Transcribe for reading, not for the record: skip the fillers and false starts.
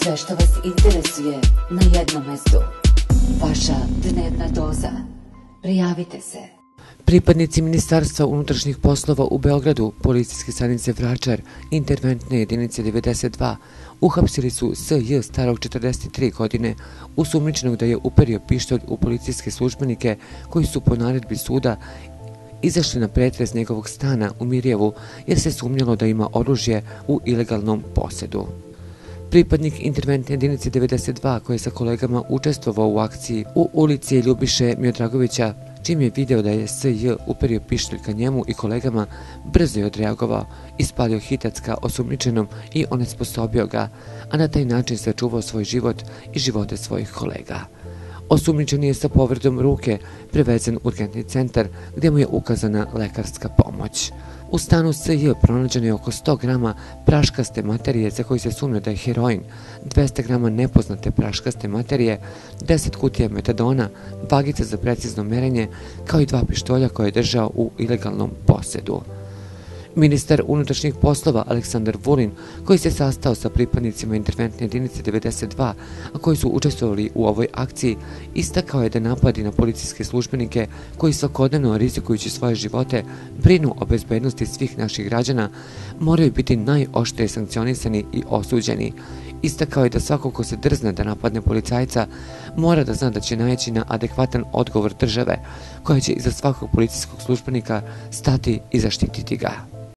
Sve što vas interesuje na jednom mestu. Vaša dnevna doza. Prijavite se. Pripadnici Ministarstva unutrašnjih poslova u Beogradu, policijske stanice Vračar, interventne jedinice 92, uhapsili su S.J. starog 43 godine, osumnjičenog da je uperio pištolj u policijske službenike koji su po naredbi suda izašli na pretres njegovog stana u Mirjevu jer se sumnjalo da ima oružje u ilegalnom posedu. Pripadnik interventne jedinice 92 koji je sa kolegama učestvovao u akciji u ulici Ljubiše Miodragovića, čim je video da je S.J. uperio pištolj ka njemu i kolegama, brzo je odreagovao, ispalio hitac ka osumnjičenom i onesposobio ga, a na taj način sačuvao svoj život i živote svojih kolega. Osumnjičeni je sa povredom ruke prevezen u urgentni centar gdje mu je ukazana lekarska pomoć. U stanu S.J. pronađeno je oko 100 grama praškaste materije za koji se sumnja da je heroin, 200 grama nepoznate praškaste materije, 10 kutija metadona, vagica za precizno merenje, kao i 2 pištolja koje je držao u ilegalnom posedu. Ministar unutrašnjih poslova Aleksandar Vulin, koji se sastao sa pripadnicima interventne jedinice 92, a koji su učestvovali u ovoj akciji, istakao je da napadi na policijske službenike koji svakodnevno rizikujući svoje živote brinu o bezbednosti svih naših građana moraju biti najoštrije sankcionisani i osuđeni. Istakao je da svako ko se drzne da napadne policajca mora da zna da će naići na adekvatan odgovor države koja će iza svakog policijskog službenika stati i zaštititi ga.